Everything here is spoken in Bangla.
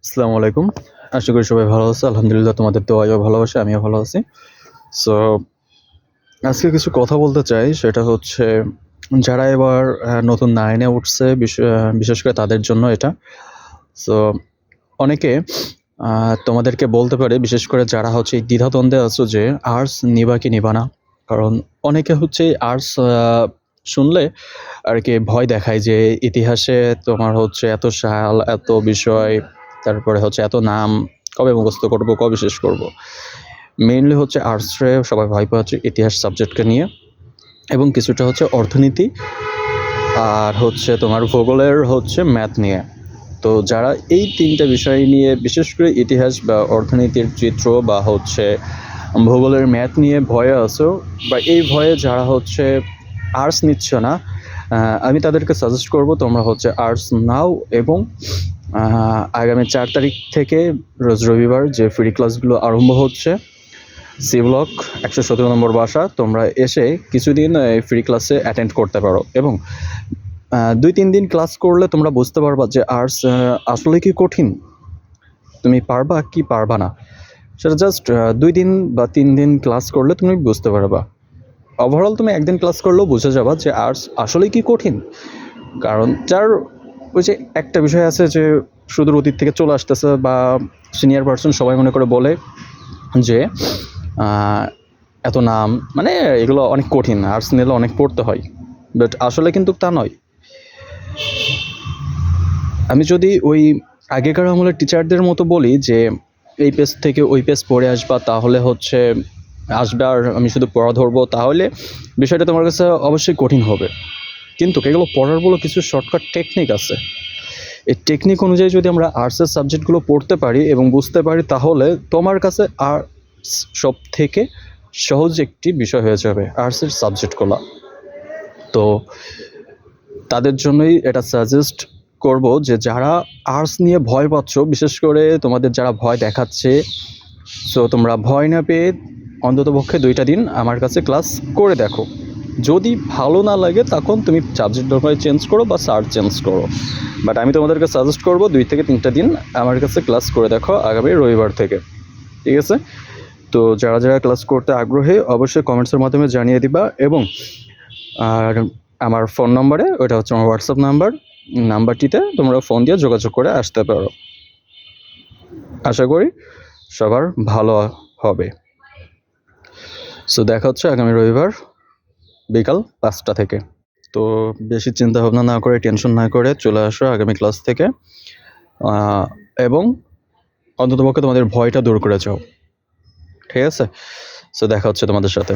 আসসালামু আলাইকুম। আশা করি সবাই ভালো আছে। আলহামদুলিল্লাহ তোমাদের দোয়ায় ও ভালোবাসায় আমিও ভালো আছি। সো আজকে কিছু কথা বলতে চাই সেটা হচ্ছে যারা এবার নতুন 9 এ উঠছে বিশেষ করে তাদের জন্য এটা। সো অনেকে তোমাদেরকে বলতে পারে বিশেষ করে যারা হচ্ছে এই দ্বিধাদ্বন্দ্বে আছো যে আর্টস নিবা কি নিবা না। কারণ অনেকে হচ্ছে আর্টস শুনলে আরকি ভয় দেখায় যে ইতিহাসে তোমার হচ্ছে এত সাল, এত বিষয়, তারপরে হচ্ছে এত নাম কবে মুখস্থ করব, কবে শেষ করব। মেইনলি হচ্ছে আর্টসে সবাই ভয় পাচ্ছে ইতিহাস সাবজেক্টকে নিয়ে এবং কিছুটা হচ্ছে অর্থনীতি আর হচ্ছে তোমার ভূগোলের হচ্ছে ম্যাথ নিয়ে। তো যারা এই 3টা বিষয় নিয়ে বিশেষ করে ইতিহাস বা অর্থনীতির চিত্র বা হচ্ছে ভূগোলের ম্যাথ নিয়ে ভয়ে আছো বা এই ভয়ে যারা হচ্ছে আর্টস নিচ্ছ না, আমি তাদেরকে সাজেস্ট করব তোমরা হচ্ছে আর্টস নাও এবং আগামী 4 তারিখ থেকে রোজ রবিবার যে ফ্রি ক্লাসগুলো আরম্ভ হচ্ছে সি ব্লক 117 নম্বর বাসা, তোমরা এসে কিছুদিন ফ্রি ক্লাসে অ্যাটেন্ড করতে পারো এবং 2-3 দিন ক্লাস করলে তোমরা বুঝতে পারবা যে আর্টস আসলে কি কঠিন, তুমি পারবা কি পারবা না সেটা জাস্ট 2 দিন বা 3 দিন ক্লাস করলে তুমি বুঝতে পারবা। ওভারঅল তুমি একদিন ক্লাস করলেও বুঝে যাবা যে আর্টস আসলে কি কঠিন। কারণ যার ওই যে একটা বিষয় আছে যে সুদূর অতীত থেকে চলে আসতেছে বা সিনিয়র পার্সন সবাই মনে করে বলে যে এত নাম মানে এগুলো অনেক কঠিন, আর্টস নিলে অনেক পড়তে হয়, বাট আসলে কিন্তু তা নয়। আমি যদি ওই আগেকার আমলের টিচারদের মতো বলি যে এই পেজ থেকে ওই পেজ পড়ে আসবা তাহলে হচ্ছে আসবে আর আমি শুধু পড়া ধরবো, তাহলে বিষয়টা তোমার কাছে অবশ্যই কঠিন হবে। কিন্তু এগুলো পড়ার বলে কিছু শর্টকাট টেকনিক আছে। এই টেকনিক অনুযায়ী যদি আমরা আর্টসের সাবজেক্টগুলো পড়তে পারি এবং বুঝতে পারি তাহলে তোমার কাছে আর্টস সব থেকে সহজ একটি বিষয় হয়ে যাবে আর্টসের সাবজেক্টগুলো। তো তাদের জন্যই এটা সাজেস্ট করব যে যারা আর্টস নিয়ে ভয় পাচ্ছ, বিশেষ করে তোমাদের যারা ভয় দেখাচ্ছে, সো তোমরা ভয় না পেয়ে অন্ততপক্ষে 2টা দিন আমার কাছে ক্লাস করে দেখো। যদি ভালো না লাগে তখন তুমি সাবজেক্ট ডোমাইন চেঞ্জ করো বা স্যার চেঞ্জ করো, বাট আমি তোমাদেরকে সাজেস্ট করব 2 থেকে 3টা দিন আমার কাছে ক্লাস করে দেখো আগামী রবিবার থেকে। ঠিক আছে? তো যারা যারা ক্লাস করতে আগ্রহী অবশ্যই কমেন্টসের মাধ্যমে জানিয়ে দিবা এবং আর আমার ফোন নম্বরে, ওটা হচ্ছে আমার হোয়াটসঅ্যাপ নাম্বারটিতে তোমরা ফোন দিয়ে যোগাযোগ করে আসতে পারো। আশা করি সবার ভালো হবে। সো দেখা হচ্ছে আগামী রবিবার বিকাল 5টা থেকে। তো বেশি চিন্তা ভাবনা না করে, টেনশন না করে চলে আসো আগামী ক্লাস থেকে এবং অন্ততপক্ষে তোমাদের ভয়টা দূর করে যাও। ঠিক আছে? সো দেখা হচ্ছে তোমাদের সাথে।